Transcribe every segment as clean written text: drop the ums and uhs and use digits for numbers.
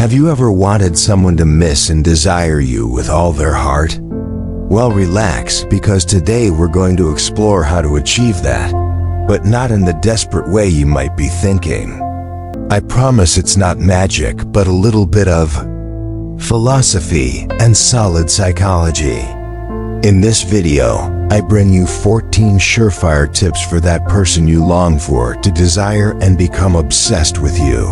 Have you ever wanted someone to miss and desire you with all their heart? Well, relax, because today we're going to explore how to achieve that, but not in the desperate way you might be thinking. I promise it's not magic, but a little bit of philosophy and solid psychology. In this video, I bring you 14 surefire tips for that person you long for to desire and become obsessed with you.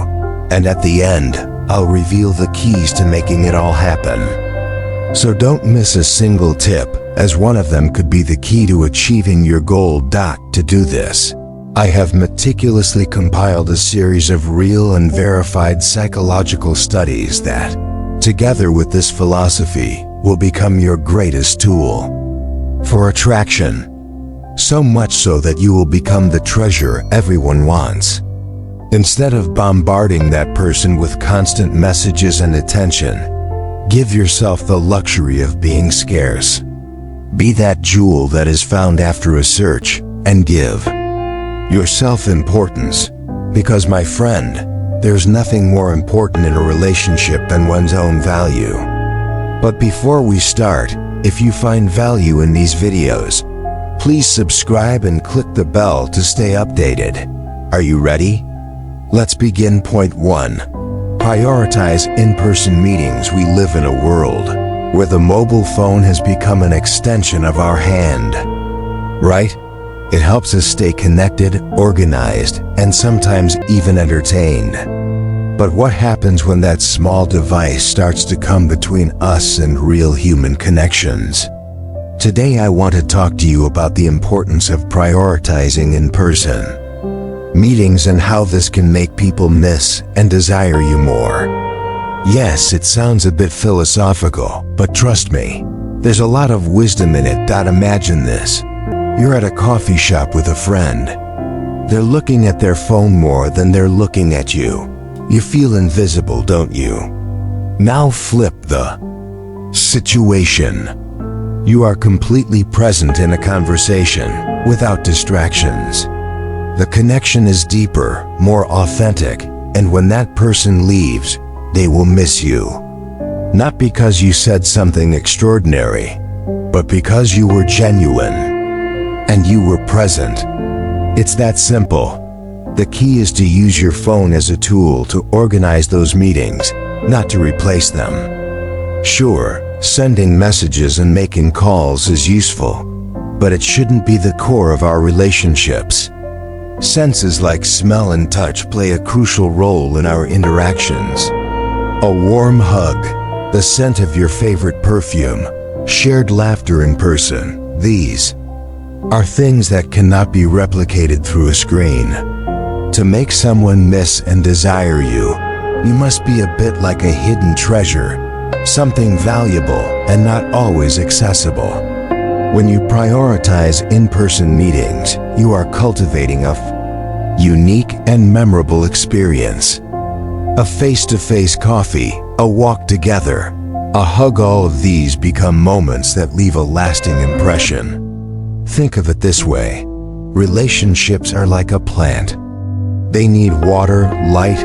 And at the end, I'll reveal the keys to making it all happen. So don't miss a single tip, as one of them could be the key to achieving your goal. To do this, I have meticulously compiled a series of real and verified psychological studies that, together with this philosophy, will become your greatest tool for attraction. So much so that you will become the treasure everyone wants. Instead of bombarding that person with constant messages and attention, give yourself the luxury of being scarce. Be that jewel that is found after a search, and give yourself importance. Because, my friend, there's nothing more important in a relationship than one's own value. But before we start, if you find value in these videos, please subscribe and click the bell to stay updated. Are you ready? Let's begin. Point 1. Prioritize in-person meetings. We live in a world where the mobile phone has become an extension of our hand, right? It helps us stay connected, organized, and sometimes even entertained. But what happens when that small device starts to come between us and real human connections? Today I want to talk to you about the importance of prioritizing in-person meetings and how this can make people miss and desire you more. Yes, it sounds a bit philosophical, but trust me, there's a lot of wisdom in it. Imagine this. You're at a coffee shop with a friend. They're looking at their phone more than they're looking at you. You feel invisible, don't you? Now flip the situation. You are completely present in a conversation, without distractions. The connection is deeper, more authentic, and when that person leaves, they will miss you. Not because you said something extraordinary, but because you were genuine, and you were present. It's that simple. The key is to use your phone as a tool to organize those meetings, not to replace them. Sure, sending messages and making calls is useful, but it shouldn't be the core of our relationships. Senses like smell and touch play a crucial role in our interactions. A warm hug, the scent of your favorite perfume, shared laughter in person, these are things that cannot be replicated through a screen. To make someone miss and desire you, you must be a bit like a hidden treasure, something valuable and not always accessible. When you prioritize in-person meetings, you are cultivating a unique and memorable experience. A face-to-face coffee, a walk together, a hug, all of these become moments that leave a lasting impression. Think of it this way. Relationships are like a plant. They need water, light,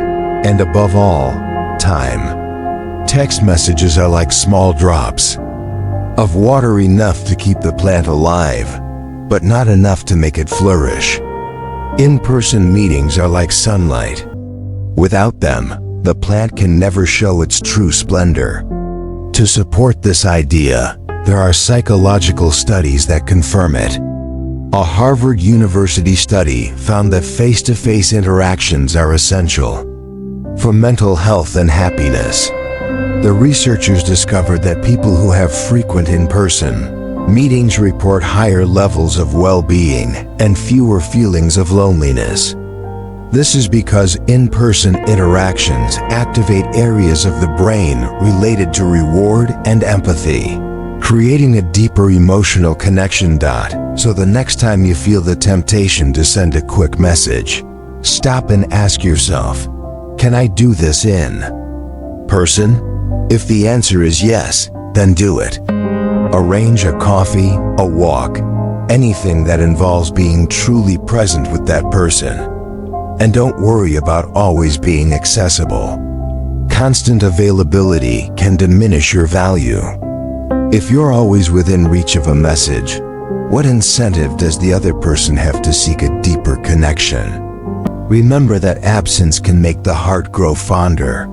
and above all, time. Text messages are like small drops of water, enough to keep the plant alive, but not enough to make it flourish. In-person meetings are like sunlight. Without them, the plant can never show its true splendor. To support this idea, there are psychological studies that confirm it. A Harvard University study found that face-to-face interactions are essential for mental health and happiness. The researchers discovered that people who have frequent in-person meetings report higher levels of well-being and fewer feelings of loneliness. This is because in-person interactions activate areas of the brain related to reward and empathy, creating a deeper emotional connection. So the next time you feel the temptation to send a quick message, stop and ask yourself, can I do this in person? If the answer is yes, then do it. Arrange a coffee, a walk, anything that involves being truly present with that person. And don't worry about always being accessible. Constant availability can diminish your value. If you're always within reach of a message, what incentive does the other person have to seek a deeper connection? Remember that absence can make the heart grow fonder.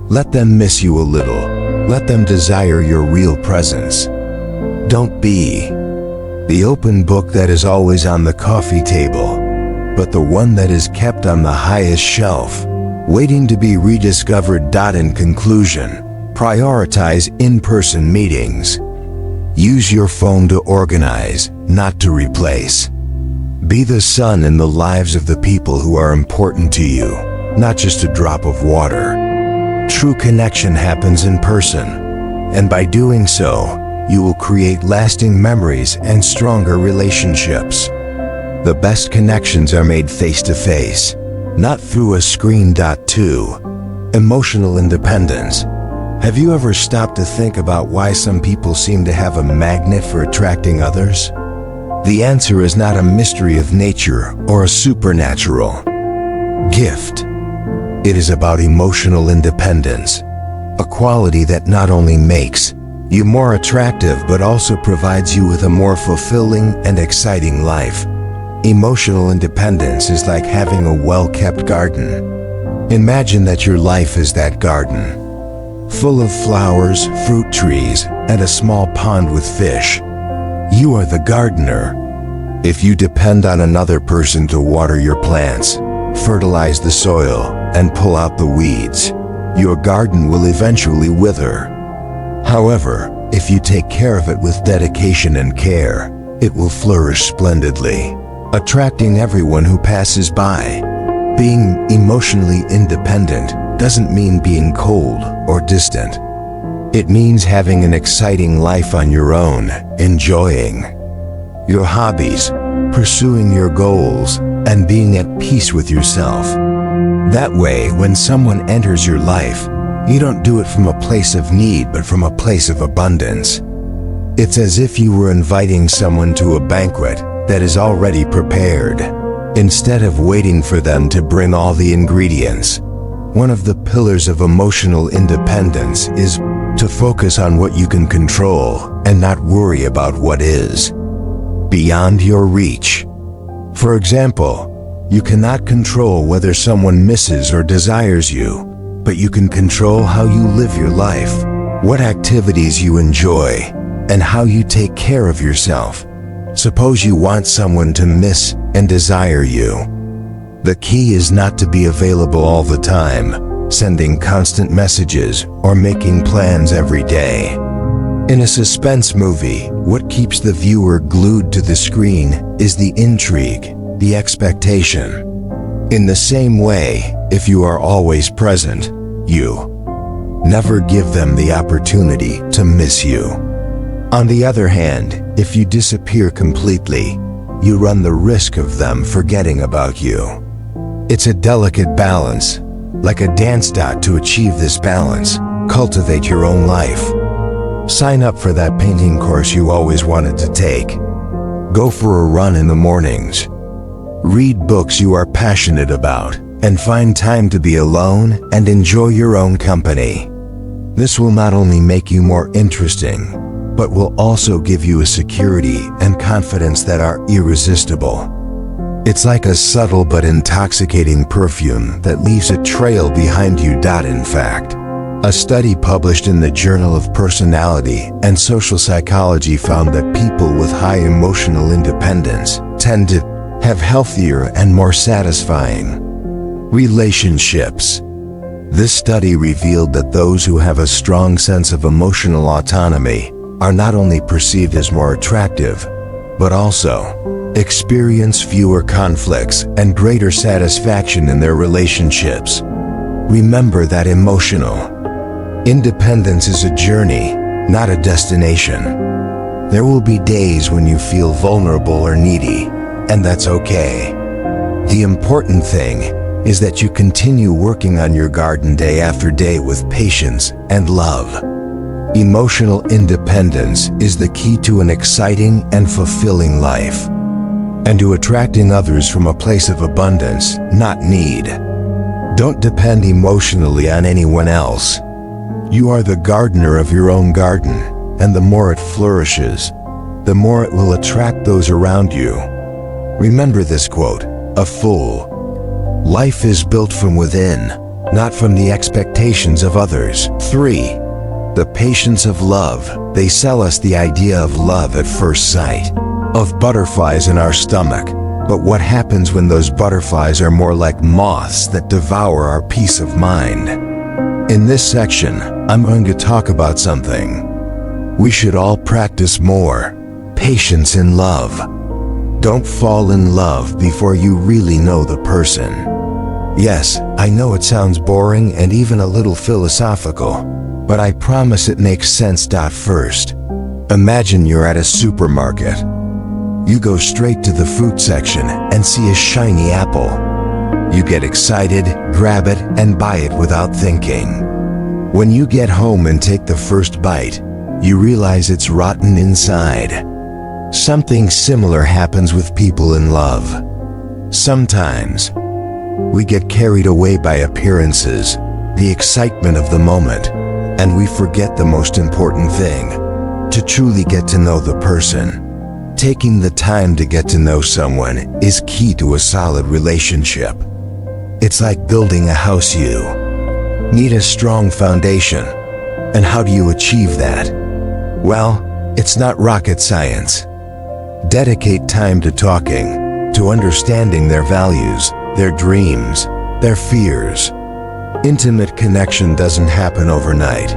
Let them miss you a little. Let them desire your real presence. Don't be the open book that is always on the coffee table, but the one that is kept on the highest shelf, waiting to be rediscovered. In conclusion, prioritize in-person meetings. Use your phone to organize, not to replace. Be the sun in the lives of the people who are important to you, not just a drop of water. True connection happens in person, and by doing so, you will create lasting memories and stronger relationships. The best connections are made face-to-face, not through a screen. 2. Emotional independence. Have you ever stopped to think about why some people seem to have a magnet for attracting others? The answer is not a mystery of nature or a supernatural gift. It is about emotional independence, a quality that not only makes you more attractive but also provides you with a more fulfilling and exciting life. Emotional independence is like having a well-kept garden. Imagine that your life is that garden, full of flowers, fruit trees, and a small pond with fish. You are the gardener. If you depend on another person to water your plants, fertilize the soil, and pull out the weeds, your garden will eventually wither. However, if you take care of it with dedication and care, it will flourish splendidly, attracting everyone who passes by. Being emotionally independent doesn't mean being cold or distant. It means having an exciting life on your own, enjoying your hobbies, pursuing your goals, and being at peace with yourself. That way, when someone enters your life, you don't do it from a place of need but from a place of abundance. It's as if you were inviting someone to a banquet that is already prepared, instead of waiting for them to bring all the ingredients. One of the pillars of emotional independence is to focus on what you can control and not worry about what is beyond your reach. For example, you cannot control whether someone misses or desires you, but you can control how you live your life, what activities you enjoy, and how you take care of yourself. Suppose you want someone to miss and desire you. The key is not to be available all the time, sending constant messages or making plans every day. In a suspense movie, what keeps the viewer glued to the screen is the intrigue, the expectation. In the same way, if you are always present, you never give them the opportunity to miss you. On the other hand, if you disappear completely, you run the risk of them forgetting about you. It's a delicate balance, like a dance. To achieve this balance, cultivate your own life. Sign up for that painting course you always wanted to take. Go for a run in the mornings. Read books you are passionate about, and find time to be alone and enjoy your own company. This will not only make you more interesting, but will also give you a security and confidence that are irresistible. It's like a subtle but intoxicating perfume that leaves a trail behind you. In fact, a study published in the Journal of Personality and Social Psychology found that people with high emotional independence tend to have healthier and more satisfying relationships. This study revealed that those who have a strong sense of emotional autonomy are not only perceived as more attractive, but also experience fewer conflicts and greater satisfaction in their relationships. Remember that emotional independence is a journey, not a destination. There will be days when you feel vulnerable or needy, and that's okay. The important thing is that you continue working on your garden day after day with patience and love. Emotional independence is the key to an exciting and fulfilling life, and to attracting others from a place of abundance, not need. Don't depend emotionally on anyone else. You are the gardener of your own garden, and the more it flourishes, the more it will attract those around you. Remember this quote, a full life is built from within, not from the expectations of others. 3. The patience of love. They sell us the idea of love at first sight, of butterflies in our stomach. But what happens when those butterflies are more like moths that devour our peace of mind? In this section, I'm going to talk about something we should all practice more: patience in love. Don't fall in love before you really know the person. Yes, I know it sounds boring and even a little philosophical, but I promise it makes sense. First, imagine you're at a supermarket. You go straight to the fruit section and see a shiny apple. You get excited, grab it, and buy it without thinking. When you get home and take the first bite, you realize it's rotten inside. Something similar happens with people in love. Sometimes, we get carried away by appearances, the excitement of the moment, and we forget the most important thing: to truly get to know the person. Taking the time to get to know someone is key to a solid relationship. It's like building a house. You need a strong foundation. And how do you achieve that? Well, it's not rocket science. Dedicate time to talking, to understanding their values, their dreams, their fears. Intimate connection doesn't happen overnight.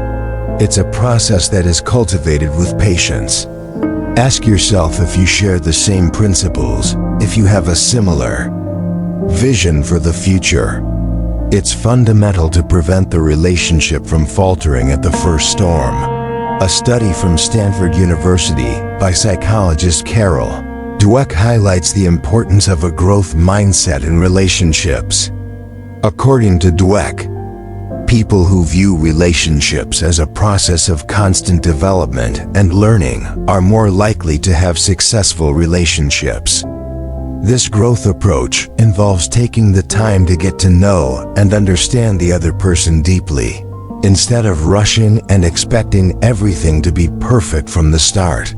It's a process that is cultivated with patience. Ask yourself if you share the same principles, if you have a similar vision for the future. It's fundamental to prevent the relationship from faltering at the first storm. A study from Stanford University by psychologist Carol Dweck highlights the importance of a growth mindset in relationships. According to Dweck, people who view relationships as a process of constant development and learning are more likely to have successful relationships. This growth approach involves taking the time to get to know and understand the other person deeply, instead of rushing and expecting everything to be perfect from the start.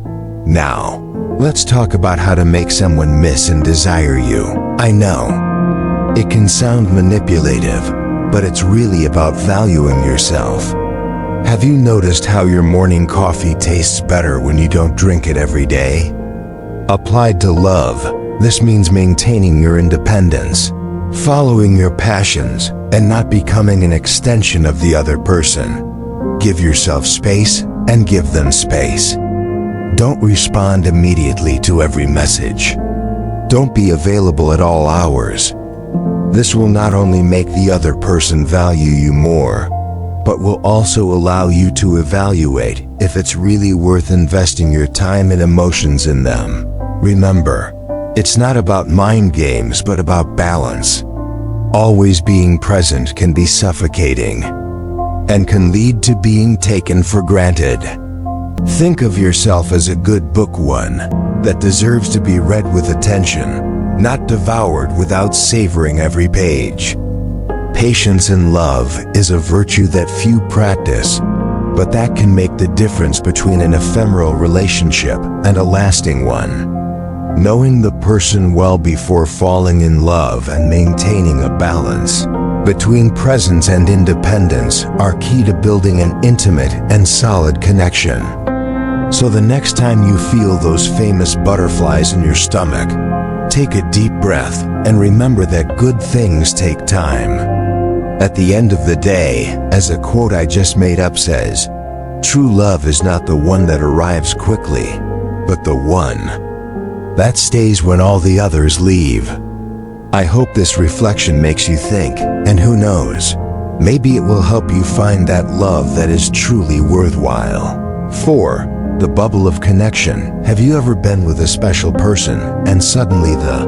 Now, let's talk about how to make someone miss and desire you. I know, it can sound manipulative, but it's really about valuing yourself. Have you noticed how your morning coffee tastes better when you don't drink it every day? Applied to love, this means maintaining your independence, following your passions, and not becoming an extension of the other person. Give yourself space and give them space. Don't respond immediately to every message. Don't be available at all hours. This will not only make the other person value you more, but will also allow you to evaluate if it's really worth investing your time and emotions in them. Remember, it's not about mind games, but about balance. Always being present can be suffocating and can lead to being taken for granted. Think of yourself as a good book, one that deserves to be read with attention, not devoured without savoring every page. Patience in love is a virtue that few practice, but that can make the difference between an ephemeral relationship and a lasting one. Knowing the person well before falling in love and maintaining a balance between presence and independence are key to building an intimate and solid connection. So the next time you feel those famous butterflies in your stomach, take a deep breath and remember that good things take time. At the end of the day, as a quote I just made up says, true love is not the one that arrives quickly, but the one that stays when all the others leave. I hope this reflection makes you think, and who knows, maybe it will help you find that love that is truly worthwhile. 4. The bubble of connection. Have you ever been with a special person and suddenly the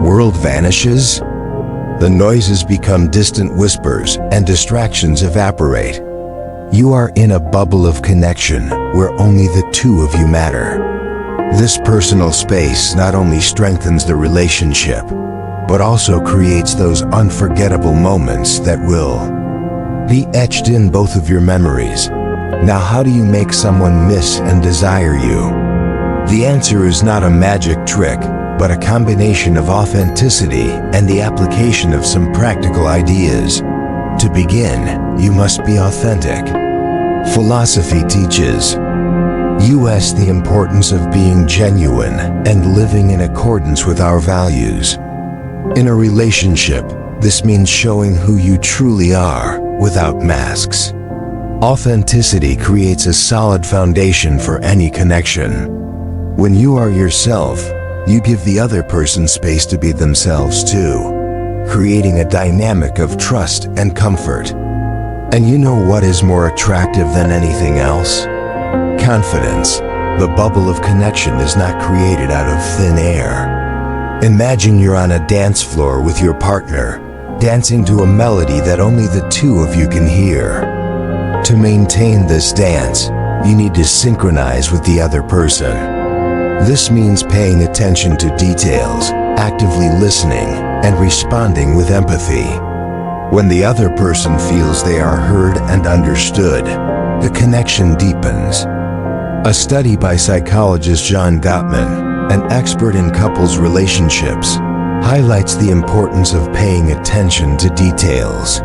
world vanishes? The noises become distant whispers and distractions evaporate. You are in a bubble of connection where only the two of you matter. This personal space not only strengthens the relationship, but also creates those unforgettable moments that will be etched in both of your memories. Now, how do you make someone miss and desire you? The answer is not a magic trick, but a combination of authenticity and the application of some practical ideas. To begin, you must be authentic. Philosophy teaches us the importance of being genuine and living in accordance with our values. In a relationship, this means showing who you truly are without masks. Authenticity creates a solid foundation for any connection. When you are yourself, you give the other person space to be themselves too, creating a dynamic of trust and comfort. And you know what is more attractive than anything else? Confidence. The bubble of connection is not created out of thin air. Imagine you're on a dance floor with your partner, dancing to a melody that only the two of you can hear. To maintain this dance, you need to synchronize with the other person. This means paying attention to details, actively listening, and responding with empathy. When the other person feels they are heard and understood, the connection deepens. A study by psychologist John Gottman, an expert in couples relationships, highlights the importance of paying attention to details.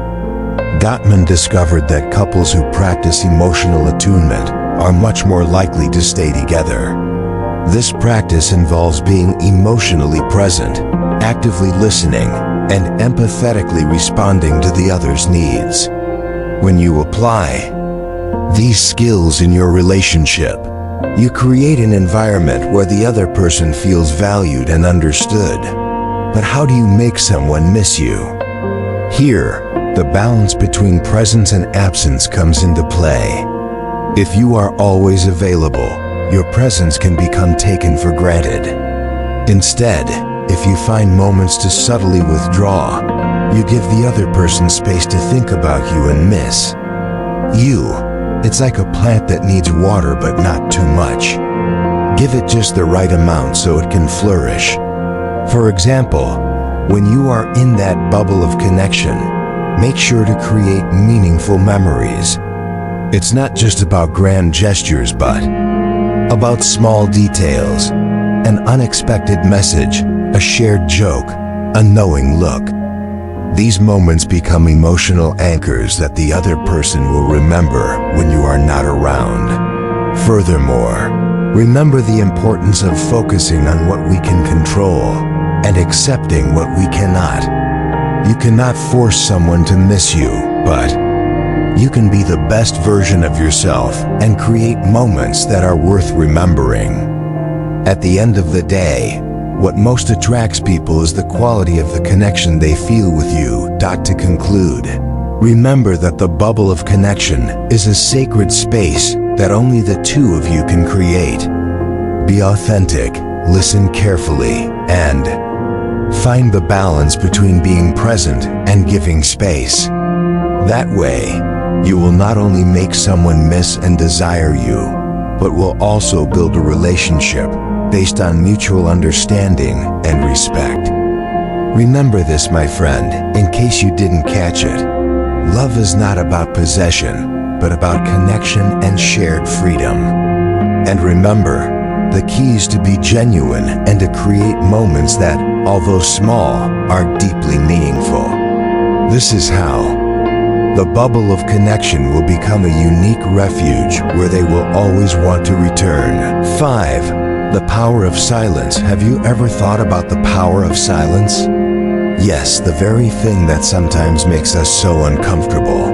Gottman discovered that couples who practice emotional attunement are much more likely to stay together. This practice involves being emotionally present, actively listening, and empathetically responding to the other's needs. When you apply these skills in your relationship, you create an environment where the other person feels valued and understood. But how do you make someone miss you? Here, the balance between presence and absence comes into play. If you are always available, your presence can become taken for granted. Instead, if you find moments to subtly withdraw, you give the other person space to think about you and miss you. It's like a plant that needs water but not too much. Give it just the right amount so it can flourish. For example, when you are in that bubble of connection, make sure to create meaningful memories. It's not just about grand gestures, but about small details, an unexpected message, a shared joke, a knowing look. These moments become emotional anchors that the other person will remember when you are not around. Furthermore, remember the importance of focusing on what we can control and accepting what we cannot. You cannot force someone to miss you, but you can be the best version of yourself and create moments that are worth remembering. At the end of the day, what most attracts people is the quality of the connection they feel with you. To conclude, remember that the bubble of connection is a sacred space that only the two of you can create. Be authentic, listen carefully, and find the balance between being present and giving space. That way, you will not only make someone miss and desire you, but will also build a relationship based on mutual understanding and respect. Remember this, my friend, in case you didn't catch it. Love is not about possession, but about connection and shared freedom. And remember, the key is to be genuine and to create moments that, although small, are deeply meaningful. This is how the bubble of connection will become a unique refuge where they will always want to return. 5. The power of silence. Have you ever thought about the power of silence? Yes, the very thing that sometimes makes us so uncomfortable.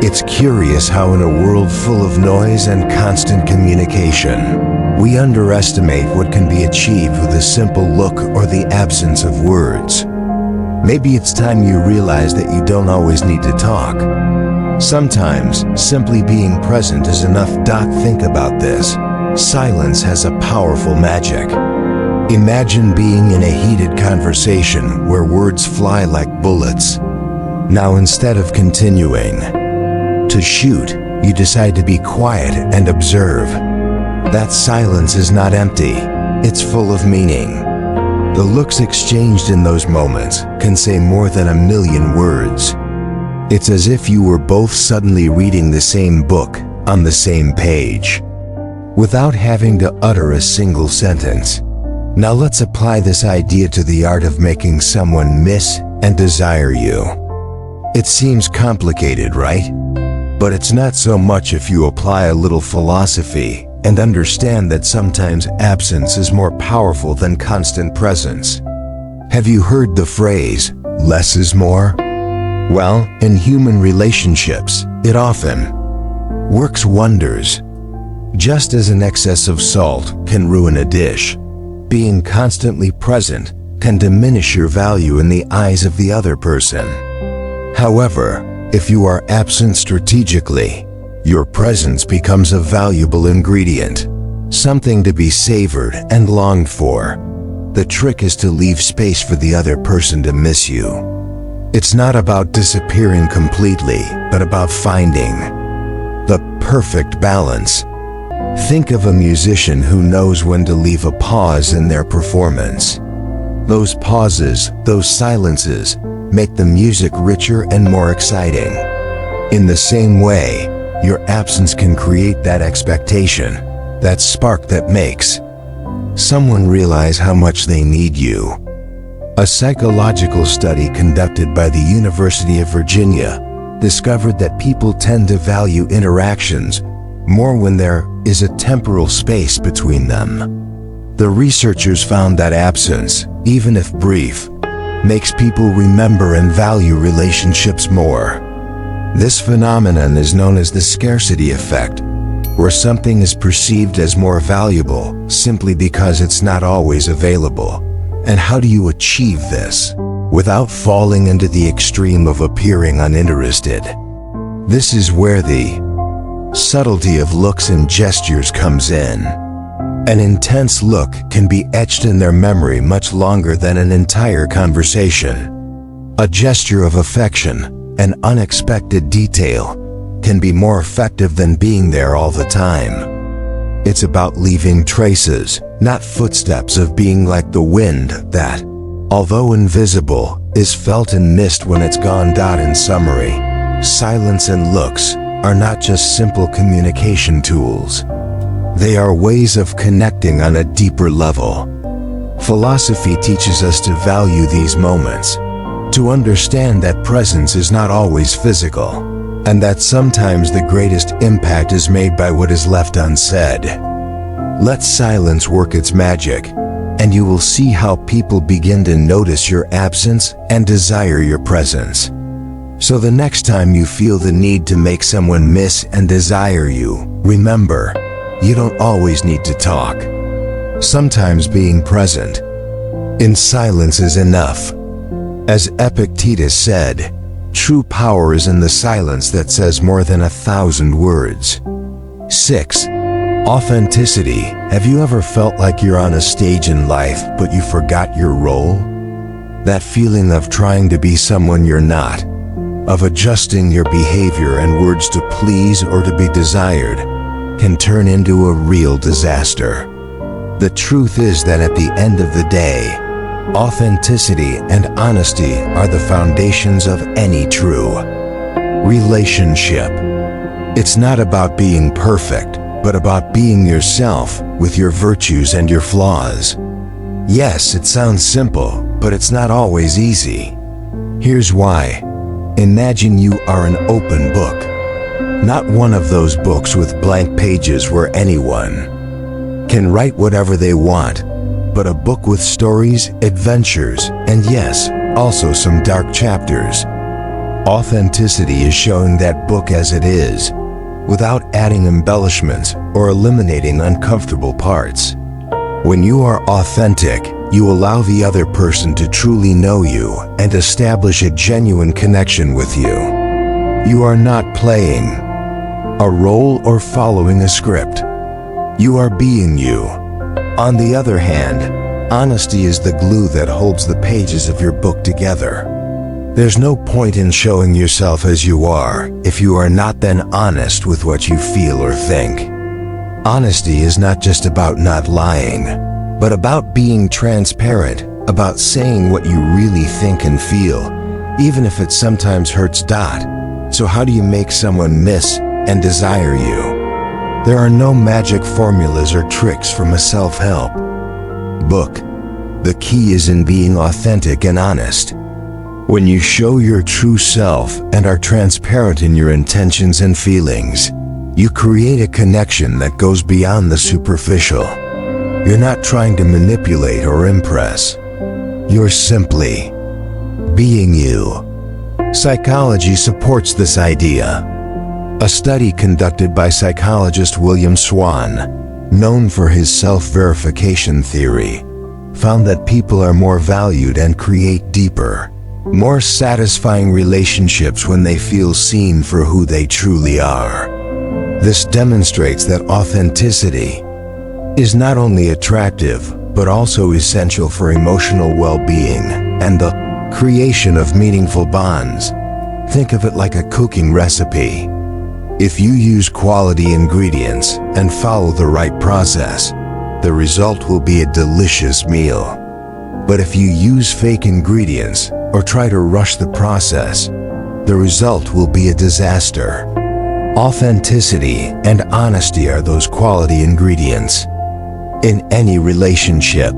It's curious how in a world full of noise and constant communication, we underestimate what can be achieved with a simple look or the absence of words. Maybe it's time you realize that you don't always need to talk. Sometimes, simply being present is enough. Think about this. Silence has a powerful magic. Imagine being in a heated conversation where words fly like bullets. Now, instead of continuing to shoot, you decide to be quiet and observe. That silence is not empty, it's full of meaning. The looks exchanged in those moments can say more than a million words. It's as if you were both suddenly reading the same book on the same page, without having to utter a single sentence. Now let's apply this idea to the art of making someone miss and desire you. It seems complicated, right? But it's not so much if you apply a little philosophy and understand that sometimes absence is more powerful than constant presence. Have you heard the phrase, less is more? Well, in human relationships, it often works wonders. Just as an excess of salt can ruin a dish, being constantly present can diminish your value in the eyes of the other person. However, if you are absent strategically, your presence becomes a valuable ingredient, something to be savored and longed for. The trick is to leave space for the other person to miss you. It's not about disappearing completely, but about finding the perfect balance. Think of a musician who knows when to leave a pause in their performance. Those pauses, those silences, make the music richer and more exciting. In the same way, your absence can create that expectation, that spark that makes someone realize how much they need you. A psychological study conducted by the University of Virginia discovered that people tend to value interactions more when there is a temporal space between them. The researchers found that absence, even if brief, makes people remember and value relationships more. This phenomenon is known as the scarcity effect, where something is perceived as more valuable simply because it's not always available. And how do you achieve this without falling into the extreme of appearing uninterested? This is where the subtlety of looks and gestures comes in. An intense look can be etched in their memory much longer than an entire conversation. A gesture of affection, an unexpected detail, can be more effective than being there all the time. It's about leaving traces, not footsteps, of being like the wind that, although invisible, is felt and missed when it's gone. In summary, silence and looks are not just simple communication tools. They are ways of connecting on a deeper level. Philosophy teaches us to value these moments, to understand that presence is not always physical, and that sometimes the greatest impact is made by what is left unsaid. Let silence work its magic, and you will see how people begin to notice your absence and desire your presence. So the next time you feel the need to make someone miss and desire you, remember, you don't always need to talk. Sometimes being present in silence is enough. As Epictetus said, true power is in the silence that says more than 1,000 words. 6. Authenticity. Have you ever felt like you're on a stage in life, but you forgot your role? That feeling of trying to be someone you're not, of adjusting your behavior and words to please or to be desired, can turn into a real disaster. The truth is that at the end of the day, authenticity and honesty are the foundations of any true relationship. It's not about being perfect, but about being yourself with your virtues and your flaws. Yes, it sounds simple, but it's not always easy. Here's why. Imagine you are an open book. Not one of those books with blank pages where anyone can write whatever they want, but a book with stories, adventures, and yes, also some dark chapters. Authenticity is showing that book as it is, without adding embellishments or eliminating uncomfortable parts. When you are authentic, you allow the other person to truly know you and establish a genuine connection with you. You are not playing a role or following a script. You are being you. On the other hand, honesty is the glue that holds the pages of your book together. There's no point in showing yourself as you are if you are not then honest with what you feel or think. Honesty is not just about not lying, but about being transparent about saying what you really think and feel, even if it sometimes hurts. So how do you make someone miss and desire you? There are no magic formulas or tricks from a self-help book. The key is in being authentic and honest. When you show your true self and are transparent in your intentions and feelings, you create a connection that goes beyond the superficial. You're not trying to manipulate or impress. You're simply being you. Psychology supports this idea. A study conducted by psychologist William Swan, known for his self-verification theory, found that people are more valued and create deeper, more satisfying relationships when they feel seen for who they truly are. This demonstrates that authenticity is not only attractive, but also essential for emotional well-being and the creation of meaningful bonds. Think of it like a cooking recipe. If you use quality ingredients and follow the right process, the result will be a delicious meal. But if you use fake ingredients or try to rush the process, the result will be a disaster. Authenticity and honesty are those quality ingredients in any relationship.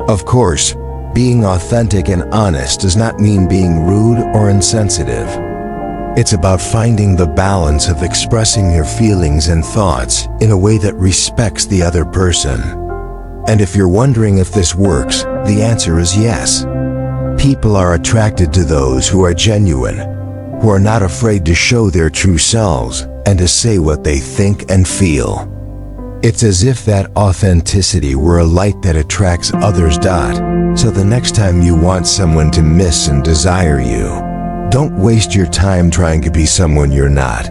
Of course, being authentic and honest does not mean being rude or insensitive. It's about finding the balance of expressing your feelings and thoughts in a way that respects the other person. And if you're wondering if this works, the answer is yes. People are attracted to those who are genuine, who are not afraid to show their true selves and to say what they think and feel. It's as if that authenticity were a light that attracts others. So the next time you want someone to miss and desire you, don't waste your time trying to be someone you're not.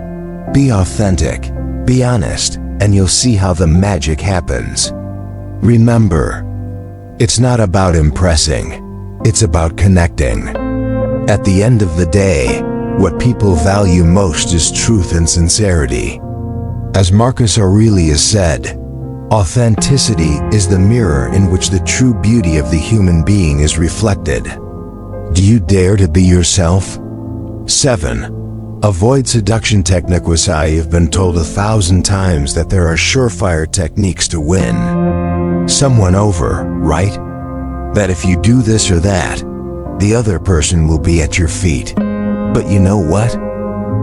Be authentic, be honest, and you'll see how the magic happens. Remember, it's not about impressing, it's about connecting. At the end of the day, what people value most is truth and sincerity. As Marcus Aurelius said, authenticity is the mirror in which the true beauty of the human being is reflected. Do you dare to be yourself? 7. Avoid seduction techniques. I have been told 1,000 times that there are surefire techniques to win someone over, right? That if you do this or that, the other person will be at your feet. But you know what?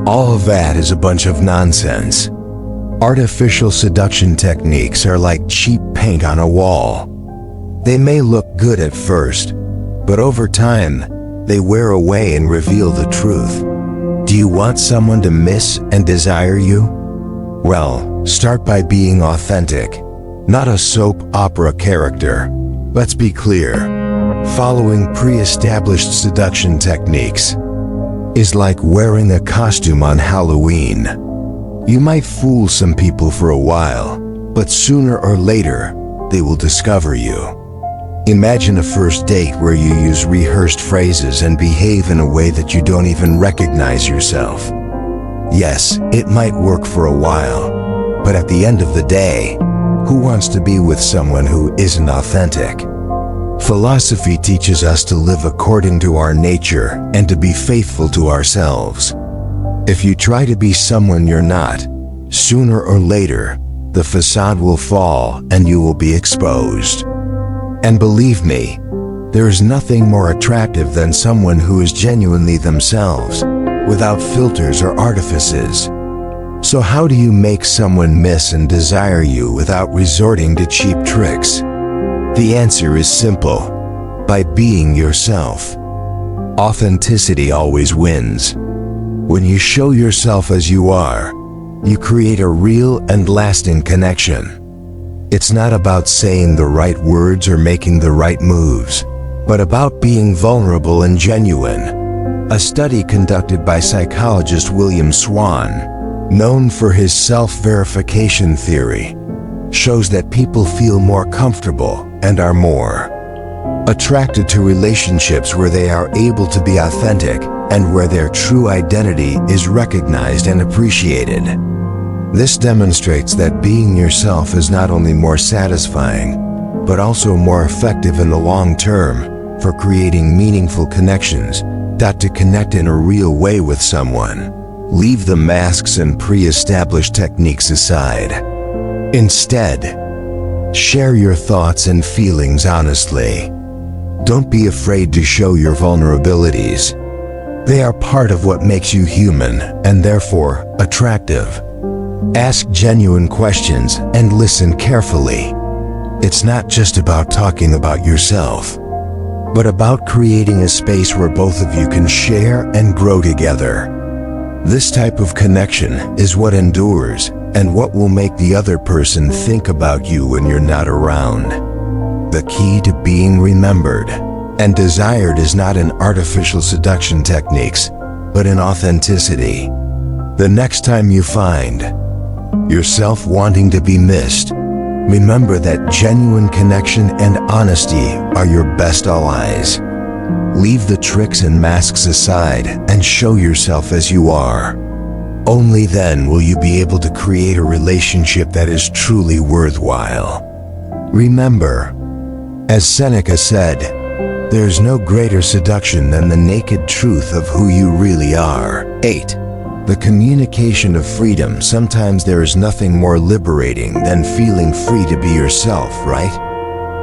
All of that is a bunch of nonsense. Artificial seduction techniques are like cheap paint on a wall. They may look good at first, but over time, they wear away and reveal the truth. Do you want someone to miss and desire you? Well, start by being authentic, not a soap opera character. Let's be clear, following pre-established seduction techniques is like wearing a costume on Halloween. You might fool some people for a while, but sooner or later, they will discover you. Imagine a first date where you use rehearsed phrases and behave in a way that you don't even recognize yourself. Yes, it might work for a while, but at the end of the day, who wants to be with someone who isn't authentic? Philosophy teaches us to live according to our nature and to be faithful to ourselves. If you try to be someone you're not, sooner or later, the facade will fall and you will be exposed. And believe me, there is nothing more attractive than someone who is genuinely themselves, without filters or artifices. So how do you make someone miss and desire you without resorting to cheap tricks? The answer is simple: by being yourself. Authenticity always wins. When you show yourself as you are, you create a real and lasting connection. It's not about saying the right words or making the right moves, but about being vulnerable and genuine. A study conducted by psychologist William Swan, known for his self-verification theory, shows that people feel more comfortable and are more attracted to relationships where they are able to be authentic and where their true identity is recognized and appreciated. This demonstrates that being yourself is not only more satisfying, but also more effective in the long term for creating meaningful connections. To connect in a real way with someone, leave the masks and pre-established techniques aside. Instead, share your thoughts and feelings honestly. Don't be afraid to show your vulnerabilities. They are part of what makes you human and therefore attractive. Ask genuine questions and listen carefully. It's not just about talking about yourself, but about creating a space where both of you can share and grow together. This type of connection is what endures and what will make the other person think about you when you're not around. The key to being remembered and desired is not in artificial seduction techniques, but in authenticity. The next time you find yourself wanting to be missed, remember that genuine connection and honesty are your best allies. Leave the tricks and masks aside and show yourself as you are. Only then will you be able to create a relationship that is truly worthwhile. Remember, as Seneca said, there's no greater seduction than the naked truth of who you really are. 8. The communication of freedom. Sometimes there is nothing more liberating than feeling free to be yourself, right?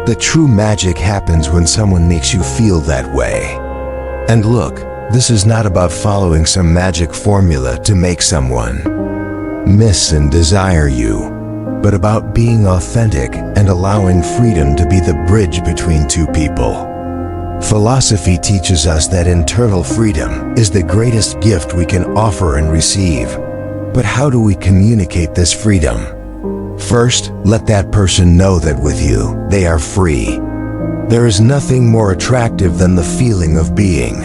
The true magic happens when someone makes you feel that way. And look, this is not about following some magic formula to make someone miss and desire you, but about being authentic and allowing freedom to be the bridge between two people. Philosophy teaches us that internal freedom is the greatest gift we can offer and receive. But how do we communicate this freedom? First, let that person know that with you, they are free. There is nothing more attractive than the feeling of being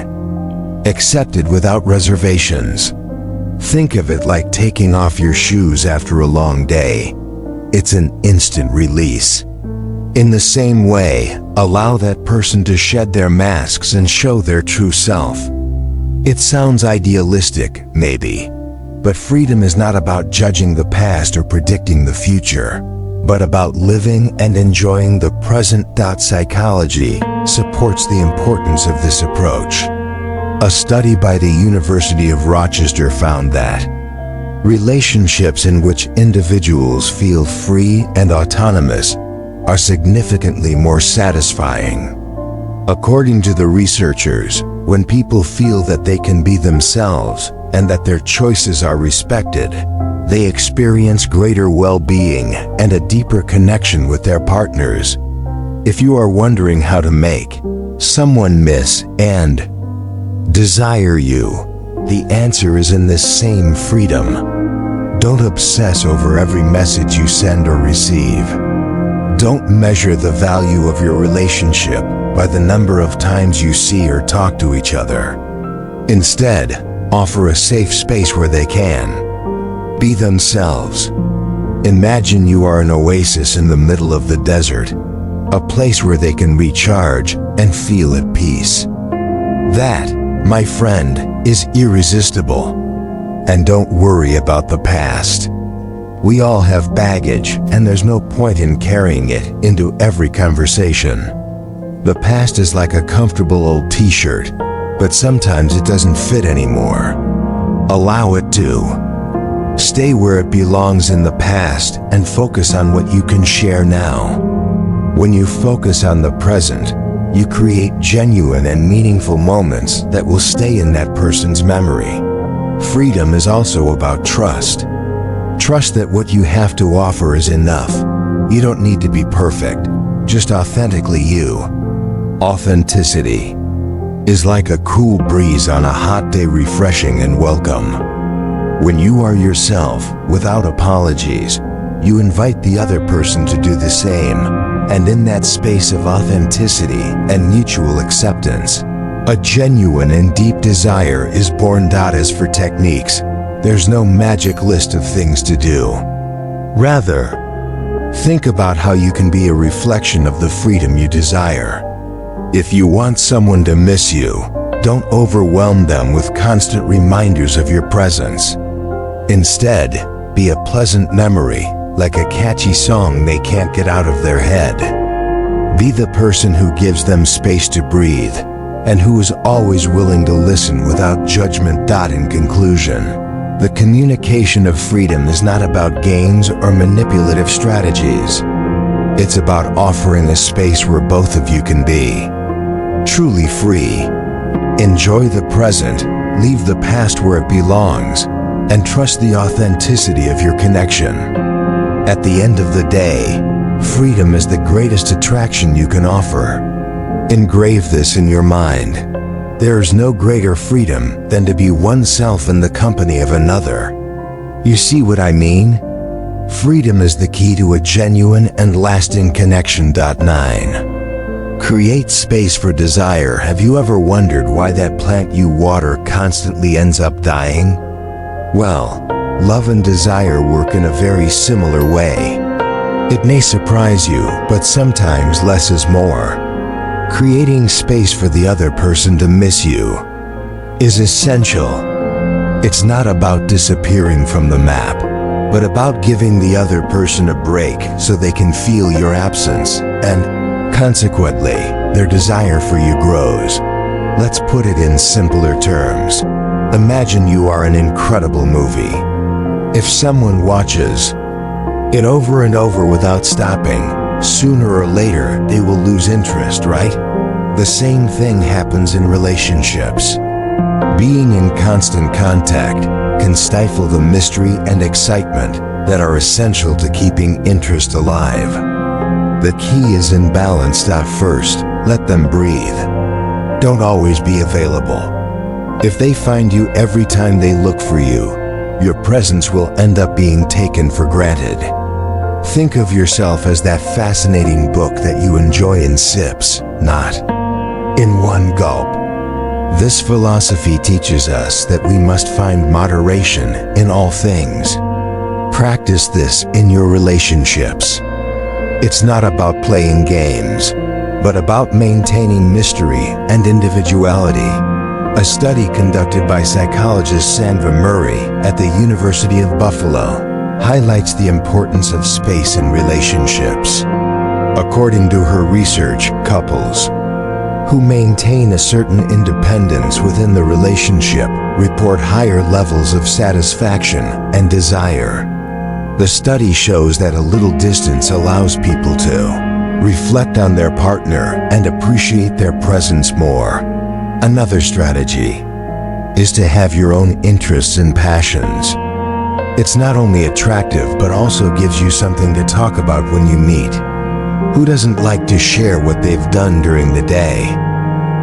accepted without reservations. Think of it like taking off your shoes after a long day. It's an instant release. In the same way, allow that person to shed their masks and show their true self. It sounds idealistic, maybe, but freedom is not about judging the past or predicting the future, but about living and enjoying the present. Psychology supports the importance of this approach. A study by the University of Rochester found that relationships in which individuals feel free and autonomous are significantly more satisfying. According to the researchers, when people feel that they can be themselves and that their choices are respected, they experience greater well-being and a deeper connection with their partners. If you are wondering how to make someone miss and desire you, the answer is in this same freedom. Don't obsess over every message you send or receive. Don't measure the value of your relationship by the number of times you see or talk to each other. Instead, offer a safe space where they can be themselves. Imagine you are an oasis in the middle of the desert, a place where they can recharge and feel at peace. That, my friend, is irresistible. And don't worry about the past. We all have baggage, and there's no point in carrying it into every conversation. The past is like a comfortable old t-shirt, but sometimes it doesn't fit anymore. Allow it to. Stay where it belongs in the past and focus on what you can share now. When you focus on the present, you create genuine and meaningful moments that will stay in that person's memory. Freedom is also about trust. Trust that what you have to offer is enough. You don't need to be perfect, just authentically you. Authenticity is like a cool breeze on a hot day, refreshing and welcome. When you are yourself, without apologies, you invite the other person to do the same, and in that space of authenticity and mutual acceptance, a genuine and deep desire is born. As for techniques, there's no magic list of things to do. Rather, think about how you can be a reflection of the freedom you desire. If you want someone to miss you, don't overwhelm them with constant reminders of your presence. Instead, be a pleasant memory, like a catchy song they can't get out of their head. Be the person who gives them space to breathe, and who is always willing to listen without judgment. In conclusion, the communication of freedom is not about games or manipulative strategies. It's about offering a space where both of you can be truly free. Enjoy the present, leave the past where it belongs, and trust the authenticity of your connection. At the end of the day, freedom is the greatest attraction you can offer. Engrave this in your mind. There is no greater freedom than to be oneself in the company of another. You see what I mean? Freedom is the key to a genuine and lasting connection. 9. Create space for desire. Have you ever wondered why that plant you water constantly ends up dying? Well, love and desire work in a very similar way. It may surprise you, but sometimes less is more. Creating space for the other person to miss you is essential. It's not about disappearing from the map, but about giving the other person a break so they can feel your absence, and consequently, their desire for you grows. Let's put it in simpler terms. Imagine you are an incredible movie. If someone watches it over and over without stopping, sooner or later they will lose interest, right? The same thing happens in relationships. Being in constant contact can stifle the mystery and excitement that are essential to keeping interest alive. The key is in balance. First, let them breathe. Don't always be available. If they find you every time they look for you, your presence will end up being taken for granted. Think of yourself as that fascinating book that you enjoy in sips, not in one gulp. This philosophy teaches us that we must find moderation in all things. Practice this in your relationships. It's not about playing games, but about maintaining mystery and individuality. A study conducted by psychologist Sandra Murray at the University of Buffalo highlights the importance of space in relationships. According to her research, couples who maintain a certain independence within the relationship report higher levels of satisfaction and desire. The study shows that a little distance allows people to reflect on their partner and appreciate their presence more. Another strategy is to have your own interests and passions. It's not only attractive but also gives you something to talk about when you meet. Who doesn't like to share what they've done during the day?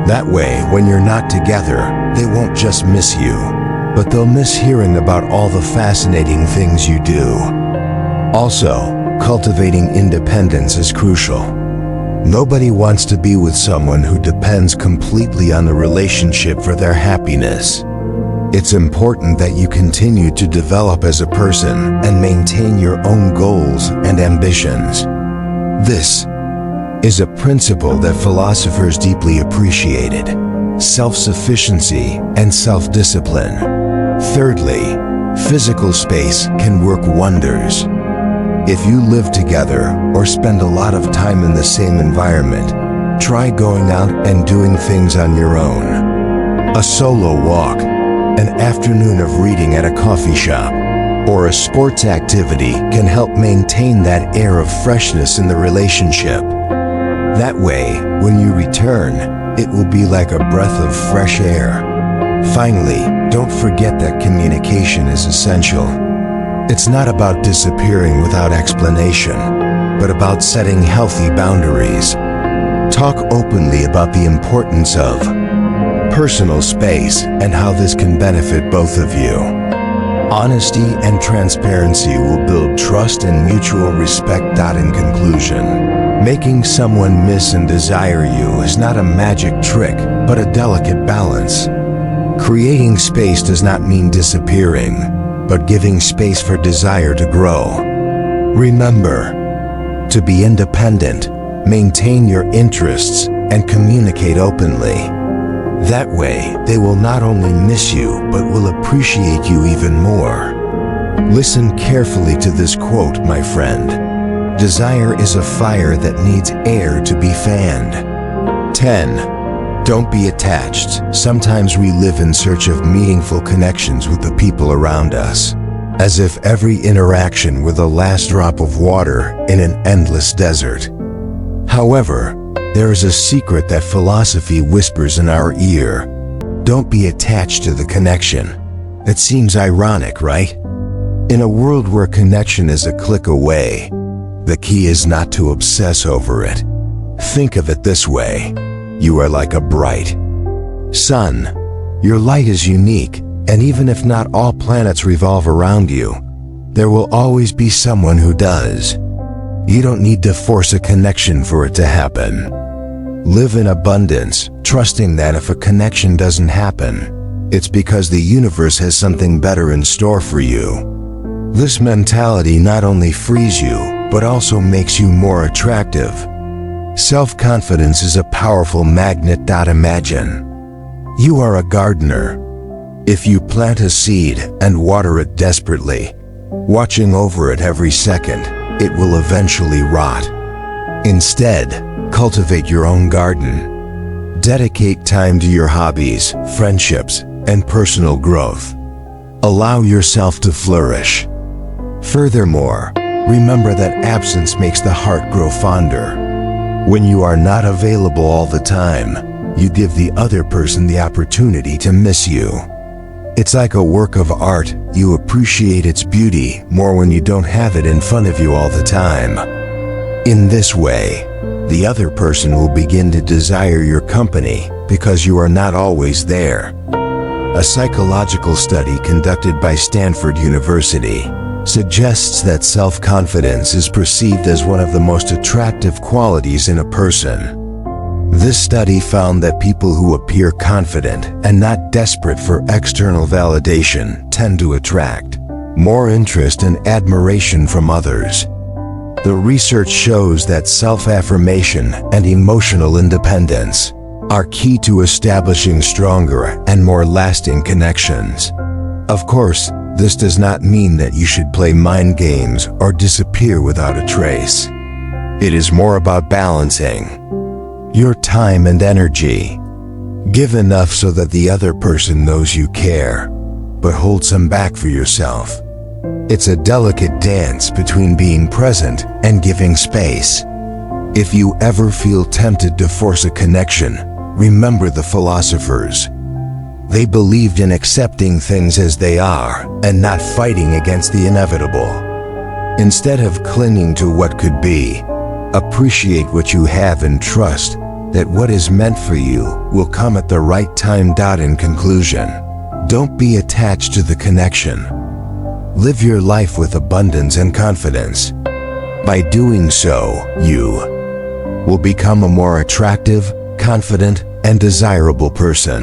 That way, when you're not together, they won't just miss you, but they'll miss hearing about all the fascinating things you do. Also, cultivating independence is crucial. Nobody wants to be with someone who depends completely on the relationship for their happiness. It's important that you continue to develop as a person and maintain your own goals and ambitions. This is a principle that philosophers deeply appreciated: self-sufficiency and self-discipline. Thirdly, physical space can work wonders. If you live together or spend a lot of time in the same environment, try going out and doing things on your own. A solo walk, an afternoon of reading at a coffee shop, or a sports activity can help maintain that air of freshness in the relationship. That way, when you return, it will be like a breath of fresh air. Finally, don't forget that communication is essential. It's not about disappearing without explanation, but about setting healthy boundaries. Talk openly about the importance of personal space and how this can benefit both of you. Honesty and transparency will build trust and mutual respect. In conclusion, making someone miss and desire you is not a magic trick, but a delicate balance. Creating space does not mean disappearing, but giving space for desire to grow. Remember to be independent, maintain your interests, and communicate openly. That way, they will not only miss you, but will appreciate you even more. Listen carefully to this quote, my friend. Desire is a fire that needs air to be fanned. 10. Don't be attached. Sometimes we live in search of meaningful connections with the people around us, as if every interaction were the last drop of water in an endless desert. However, there is a secret that philosophy whispers in our ear. Don't be attached to the connection. It seems ironic, right? In a world where connection is a click away, the key is not to obsess over it. Think of it this way. You are like a bright sun. Your light is unique, and even if not all planets revolve around you, there will always be someone who does. You don't need to force a connection for it to happen. Live in abundance, trusting that if a connection doesn't happen, it's because the universe has something better in store for you. This mentality not only frees you, but also makes you more attractive. Self-confidence is a powerful magnet. Imagine you are a gardener. If you plant a seed and water it desperately, watching over it every second, it will eventually rot. Instead, cultivate your own garden. Dedicate time to your hobbies, friendships, and personal growth. Allow yourself to flourish. Furthermore, remember that absence makes the heart grow fonder. When you are not available all the time, you give the other person the opportunity to miss you. It's like a work of art. You appreciate its beauty more when you don't have it in front of you all the time. In this way, the other person will begin to desire your company because you are not always there. A psychological study conducted by Stanford University suggests that self-confidence is perceived as one of the most attractive qualities in a person. This study found that people who appear confident and not desperate for external validation tend to attract more interest and admiration from others. The research shows that self-affirmation and emotional independence are key to establishing stronger and more lasting connections. Of course, this does not mean that you should play mind games or disappear without a trace. It is more about balancing your time and energy. Give enough so that the other person knows you care, but hold some back for yourself. It's a delicate dance between being present and giving space. If you ever feel tempted to force a connection, remember the philosophers. They believed in accepting things as they are and not fighting against the inevitable. Instead of clinging to what could be, appreciate what you have and trust that what is meant for you will come at the right time. In conclusion, don't be attached to the connection. Live your life with abundance and confidence. By doing so, you will become a more attractive, confident, and desirable person.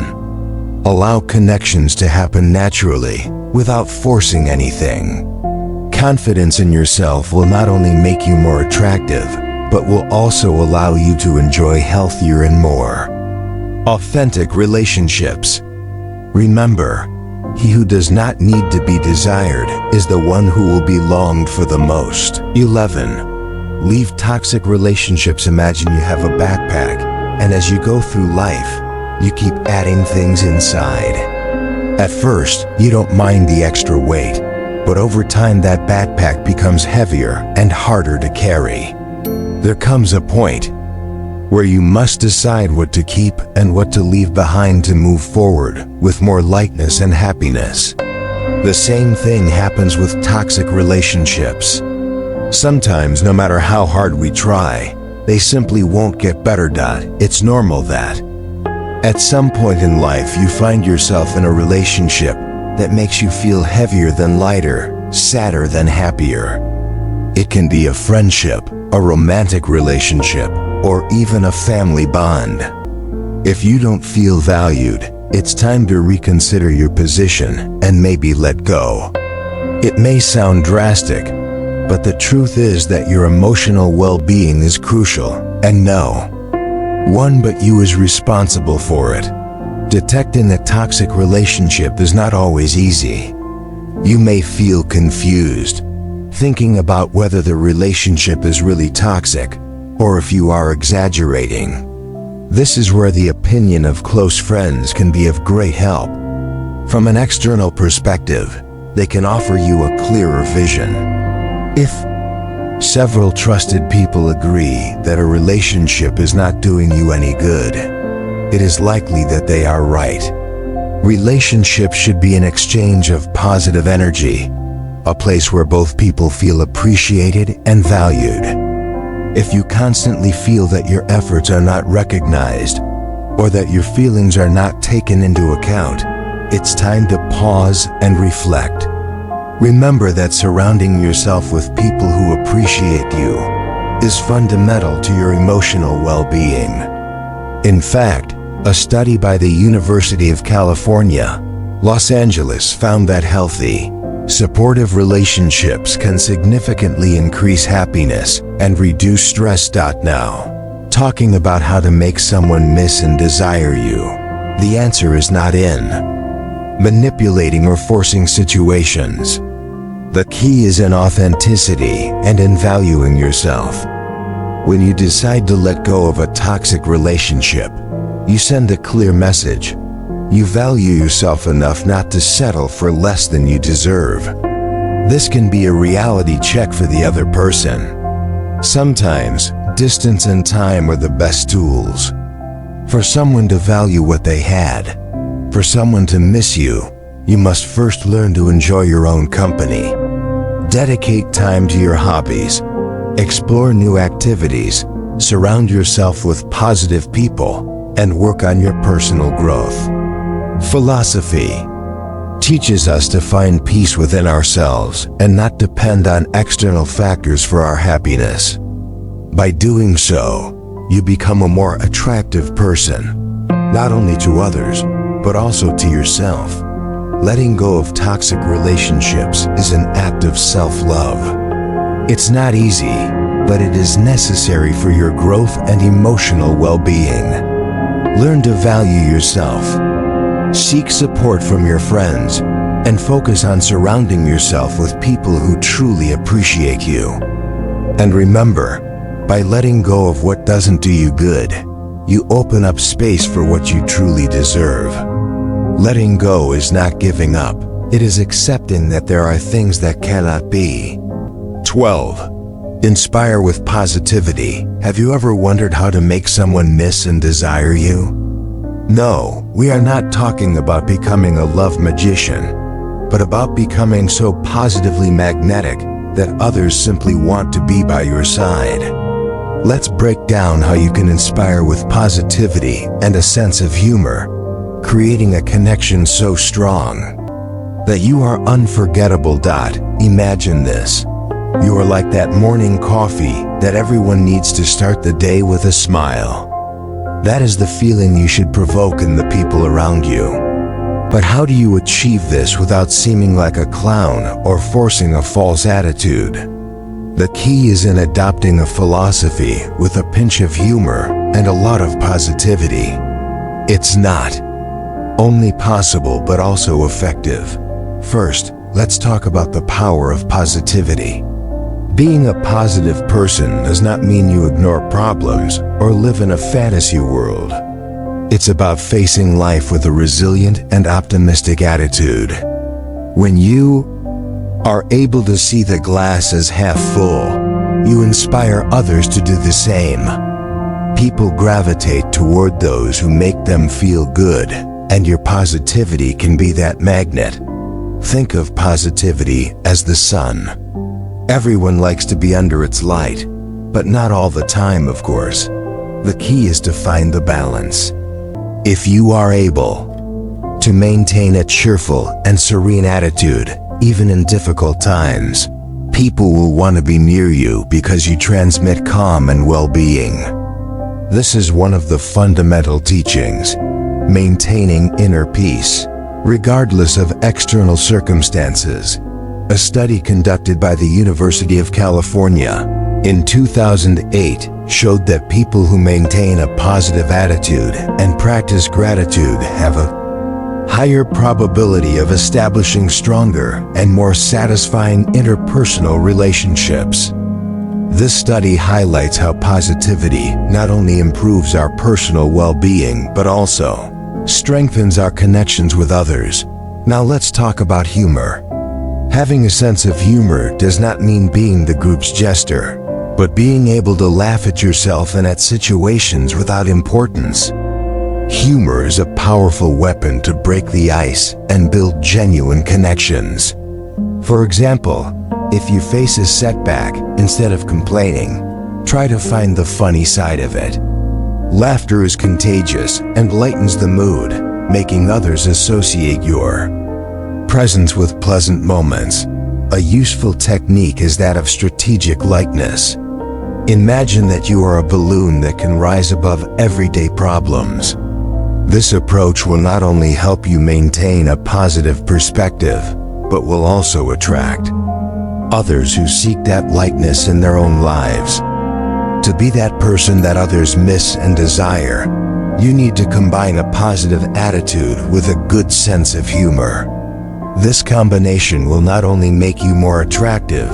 Allow connections to happen naturally, without forcing anything. Confidence in yourself will not only make you more attractive, but will also allow you to enjoy healthier and more authentic relationships. Remember, he who does not need to be desired is the one who will be longed for the most. 11. Leave toxic relationships. Imagine you have a backpack, and as you go through life, you keep adding things inside. At first, you don't mind the extra weight, but over time that backpack becomes heavier and harder to carry. There comes a point where you must decide what to keep and what to leave behind to move forward with more lightness and happiness. The same thing happens with toxic relationships. Sometimes, no matter how hard we try, they simply won't get better. It's normal that at some point in life you find yourself in a relationship that makes you feel heavier than lighter, sadder than happier. It can be a friendship, a romantic relationship, or even a family bond. If you don't feel valued, it's time to reconsider your position and maybe let go. It may sound drastic, but the truth is that your emotional well-being is crucial, and no one but you is responsible for it. Detecting a toxic relationship is not always easy. You may feel confused, thinking about whether the relationship is really toxic or if you are exaggerating. This is where the opinion of close friends can be of great help. From an external perspective, they can offer you a clearer vision. If several trusted people agree that a relationship is not doing you any good, it is likely that they are right. Relationships should be an exchange of positive energy, a place where both people feel appreciated and valued. If you constantly feel that your efforts are not recognized or that your feelings are not taken into account, it's time to pause and reflect. Remember that surrounding yourself with people who appreciate you is fundamental to your emotional well-being. In fact, a study by the University of California, Los Angeles found that healthy, supportive relationships can significantly increase happiness and reduce stress. Now, talking about how to make someone miss and desire you, the answer is not in manipulating or forcing situations. The key is in authenticity and in valuing yourself. When you decide to let go of a toxic relationship, you send a clear message. You value yourself enough not to settle for less than you deserve. This can be a reality check for the other person. Sometimes, distance and time are the best tools. For someone to value what they had, for someone to miss you, you must first learn to enjoy your own company. Dedicate time to your hobbies. Explore new activities. Surround yourself with positive people, and work on your personal growth. Philosophy teaches us to find peace within ourselves and not depend on external factors for our happiness. By doing so, you become a more attractive person, not only to others, but also to yourself. Letting go of toxic relationships is an act of self-love. It's not easy, but it is necessary for your growth and emotional well-being. Learn to value yourself. Seek support from your friends, and focus on surrounding yourself with people who truly appreciate you. And remember, by letting go of what doesn't do you good, you open up space for what you truly deserve. Letting go is not giving up. It is accepting that there are things that cannot be. 12. Inspire with positivity. Have you ever wondered how to make someone miss and desire you? No, we are not talking about becoming a love magician, but about becoming so positively magnetic that others simply want to be by your side. Let's break down how you can inspire with positivity and a sense of humor, creating a connection so strong that you are unforgettable. Imagine this. You are like that morning coffee that everyone needs to start the day with a smile. That is the feeling you should provoke in the people around you. But how do you achieve this without seeming like a clown or forcing a false attitude? The key is in adopting a philosophy with a pinch of humor and a lot of positivity. It's not only possible but also effective. First, let's talk about the power of positivity. Being a positive person does not mean you ignore problems or live in a fantasy world. It's about facing life with a resilient and optimistic attitude. When you are able to see the glass as half full, you inspire others to do the same. People gravitate toward those who make them feel good, and your positivity can be that magnet. Think of positivity as the sun. Everyone likes to be under its light, but not all the time, of course. The key is to find the balance. If you are able to maintain a cheerful and serene attitude, even in difficult times, people will want to be near you because you transmit calm and well-being. This is one of the fundamental teachings, maintaining inner peace, regardless of external circumstances. A study conducted by the University of California in 2008 showed that people who maintain a positive attitude and practice gratitude have a higher probability of establishing stronger and more satisfying interpersonal relationships. This study highlights how positivity not only improves our personal well-being, but also strengthens our connections with others. Now let's talk about humor. Having a sense of humor does not mean being the group's jester, but being able to laugh at yourself and at situations without importance. Humor is a powerful weapon to break the ice and build genuine connections. For example, if you face a setback, instead of complaining, try to find the funny side of it. Laughter is contagious and lightens the mood, making others associate your presence with pleasant moments. A useful technique is that of strategic lightness. Imagine that you are a balloon that can rise above everyday problems. This approach will not only help you maintain a positive perspective, but will also attract others who seek that lightness in their own lives. To be that person that others miss and desire, you need to combine a positive attitude with a good sense of humor. This combination will not only make you more attractive,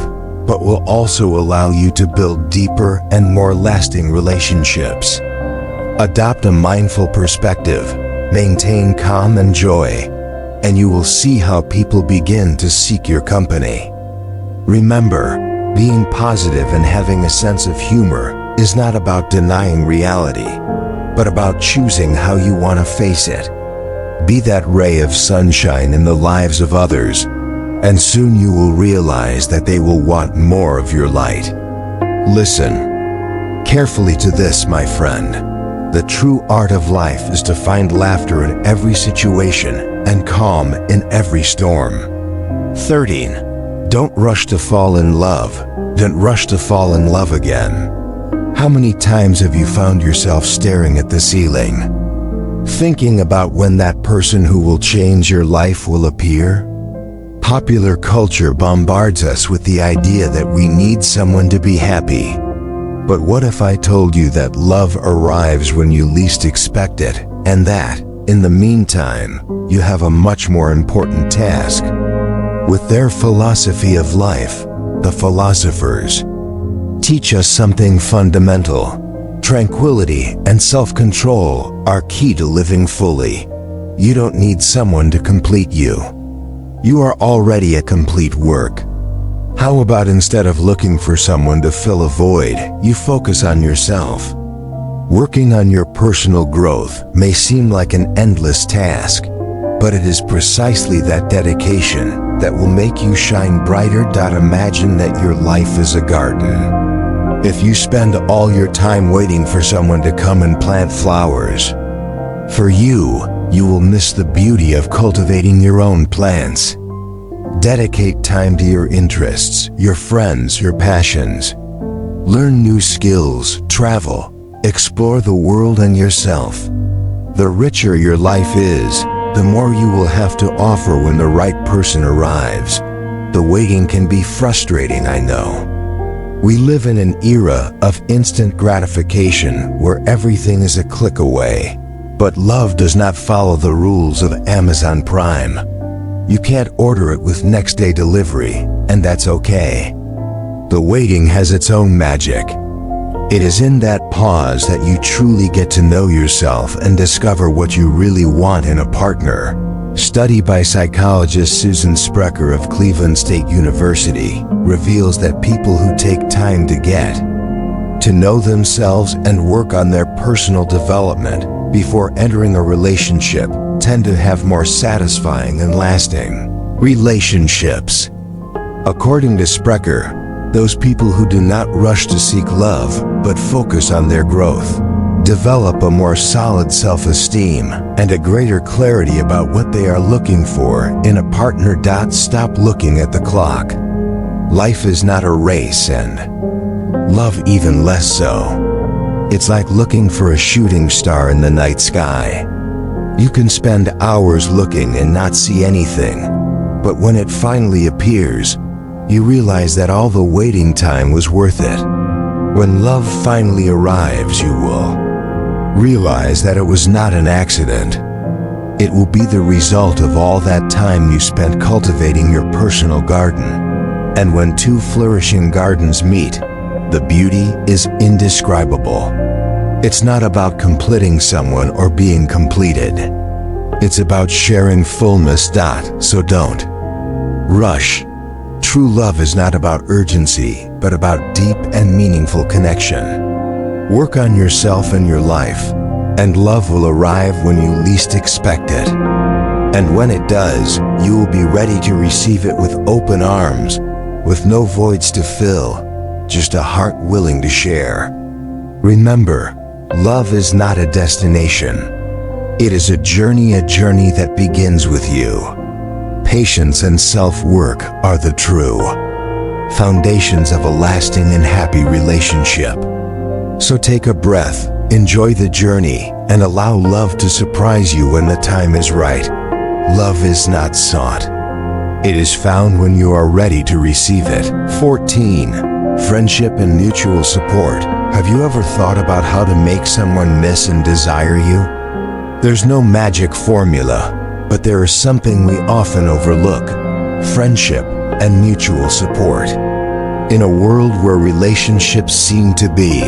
but will also allow you to build deeper and more lasting relationships. Adopt a mindful perspective, maintain calm and joy, and you will see how people begin to seek your company. Remember, being positive and having a sense of humor is not about denying reality, but about choosing how you want to face it. Be that ray of sunshine in the lives of others, and soon you will realize that they will want more of your light. Listen carefully to this, my friend. The true art of life is to find laughter in every situation and calm in every storm. 13. Don't rush to fall in love. Don't rush to fall in love again. How many times have you found yourself staring at the ceiling, thinking about when that person who will change your life will appear? Popular culture bombards us with the idea that we need someone to be happy. But what if I told you that love arrives when you least expect it, and that, in the meantime, you have a much more important task? With their philosophy of life, the philosophers teach us something fundamental. Tranquility and self-control are key to living fully. You don't need someone to complete you. You are already a complete work. How about instead of looking for someone to fill a void, you focus on yourself? Working on your personal growth may seem like an endless task, but it is precisely that dedication that will make you shine brighter. Imagine that your life is a garden. If you spend all your time waiting for someone to come and plant flowers for you, you will miss the beauty of cultivating your own plants. Dedicate time to your interests, your friends, your passions. Learn new skills, travel, explore the world and yourself. The richer your life is, the more you will have to offer when the right person arrives. The waiting can be frustrating, I know. We live in an era of instant gratification where everything is a click away. But love does not follow the rules of Amazon Prime. You can't order it with next day delivery, and that's okay. The waiting has its own magic. It is in that pause that you truly get to know yourself and discover what you really want in a partner. Study by psychologist Susan Sprecher of Cleveland State University reveals that people who take time to get to know themselves and work on their personal development before entering a relationship tend to have more satisfying and lasting relationships. According to Sprecher, those people who do not rush to seek love but focus on their growth develop a more solid self-esteem and a greater clarity about what they are looking for in a partner. Stop looking at the clock. Life is not a race, and love even less so. It's like looking for a shooting star in the night sky. You can spend hours looking and not see anything, but when it finally appears, you realize that all the waiting time was worth it. When love finally arrives, you will realize that it was not an accident. It will be the result of all that time you spent cultivating your personal garden. And when two flourishing gardens meet, the beauty is indescribable. It's not about completing someone or being completed. It's about sharing fullness. So don't rush. True love is not about urgency, but about deep and meaningful connection. Work on yourself and your life, and love will arrive when you least expect it. And when it does, you will be ready to receive it with open arms, with no voids to fill, just a heart willing to share. Remember, love is not a destination. It is a journey that begins with you. Patience and self-work are the true foundations of a lasting and happy relationship. So take a breath, enjoy the journey, and allow love to surprise you when the time is right. Love is not sought. It is found when you are ready to receive it. 14. Friendship and mutual support. Have you ever thought about how to make someone miss and desire you? There's no magic formula, but there is something we often overlook: friendship and mutual support. In a world where relationships seem to be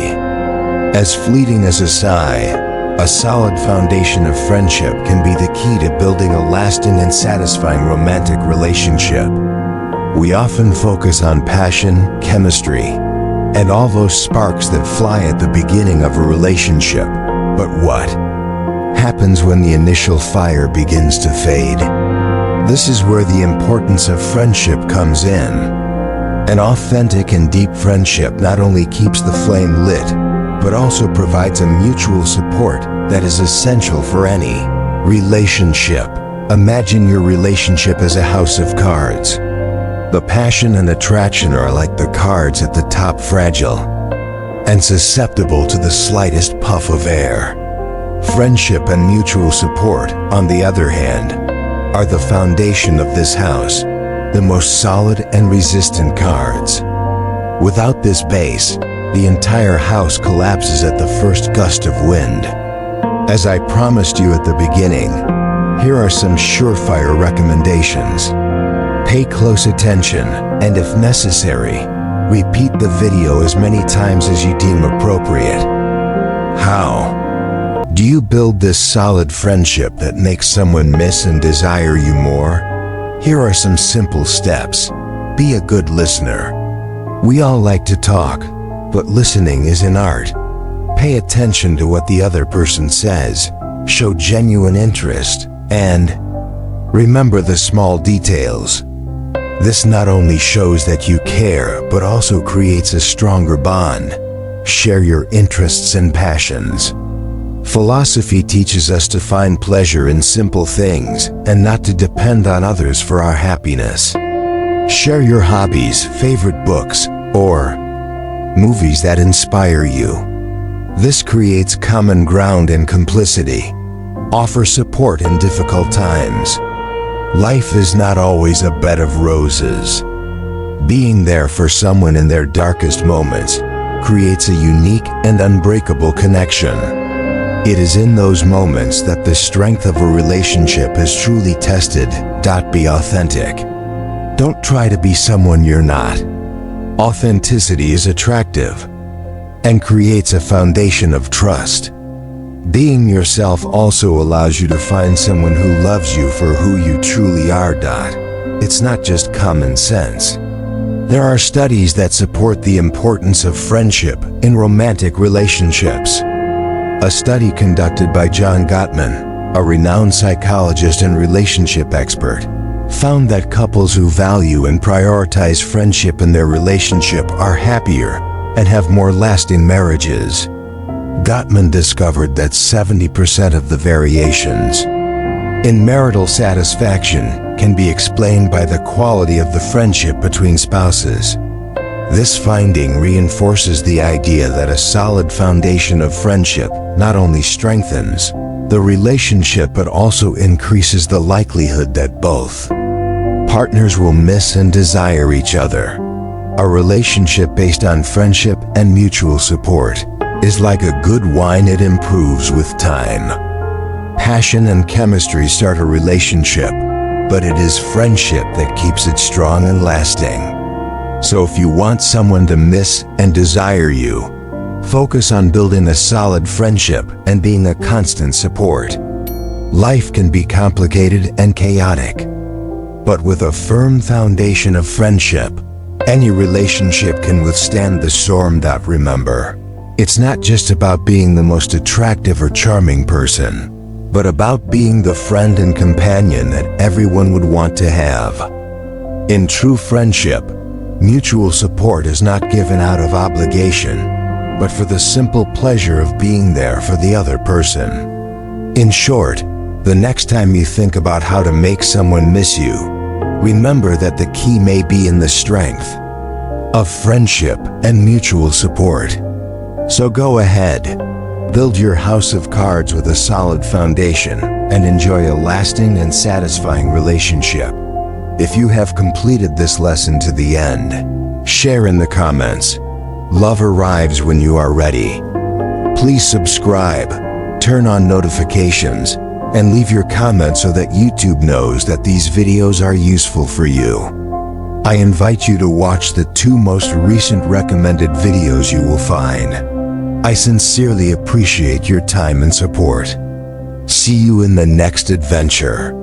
as fleeting as a sigh, a solid foundation of friendship can be the key to building a lasting and satisfying romantic relationship. We often focus on passion, chemistry, and all those sparks that fly at the beginning of a relationship. But what happens when the initial fire begins to fade? This is where the importance of friendship comes in. An authentic and deep friendship not only keeps the flame lit, but also provides a mutual support that is essential for any relationship. Imagine your relationship as a house of cards. The passion and attraction are like the cards at the top, fragile and susceptible to the slightest puff of air. Friendship and mutual support, on the other hand, are the foundation of this house, the most solid and resistant cards. Without this base, the entire house collapses at the first gust of wind. As I promised you at the beginning, here are some surefire recommendations. Pay close attention, and if necessary, repeat the video as many times as you deem appropriate. How do you build this solid friendship that makes someone miss and desire you more? Here are some simple steps. Be a good listener. We all like to talk, but listening is an art. Pay attention to what the other person says, show genuine interest, and remember the small details. This not only shows that you care, but also creates a stronger bond. Share your interests and passions. Philosophy teaches us to find pleasure in simple things and not to depend on others for our happiness. Share your hobbies, favorite books, or movies that inspire you. This creates common ground and complicity. Offer support in difficult times. Life is not always a bed of roses. Being there for someone in their darkest moments creates a unique and unbreakable connection. It is in those moments that the strength of a relationship is truly tested. Be authentic. Don't try to be someone you're not. Authenticity is attractive and creates a foundation of trust. Being yourself also allows you to find someone who loves you for who you truly are. It's not just common sense. There are studies that support the importance of friendship in romantic relationships. A study conducted by John Gottman, a renowned psychologist and relationship expert, found that couples who value and prioritize friendship in their relationship are happier and have more lasting marriages. Gottman discovered that 70% of the variations in marital satisfaction can be explained by the quality of the friendship between spouses. This finding reinforces the idea that a solid foundation of friendship not only strengthens the relationship but also increases the likelihood that both partners will miss and desire each other. A relationship based on friendship and mutual support is like a good wine, it improves with time. Passion and chemistry start a relationship, but it is friendship that keeps it strong and lasting. So if you want someone to miss and desire you, focus on building a solid friendship and being a constant support. Life can be complicated and chaotic, but with a firm foundation of friendship, any relationship can withstand the storm. Remember, it's not just about being the most attractive or charming person, but about being the friend and companion that everyone would want to have. In true friendship, mutual support is not given out of obligation, but for the simple pleasure of being there for the other person. In short, the next time you think about how to make someone miss you, remember that the key may be in the strength of friendship and mutual support. So go ahead, build your house of cards with a solid foundation and enjoy a lasting and satisfying relationship. If you have completed this lesson to the end, share in the comments. Love arrives when you are ready. Please subscribe, turn on notifications, and leave your comments so that YouTube knows that these videos are useful for you. I invite you to watch the 2 most recent recommended videos you will find. I sincerely appreciate your time and support. See you in the next adventure.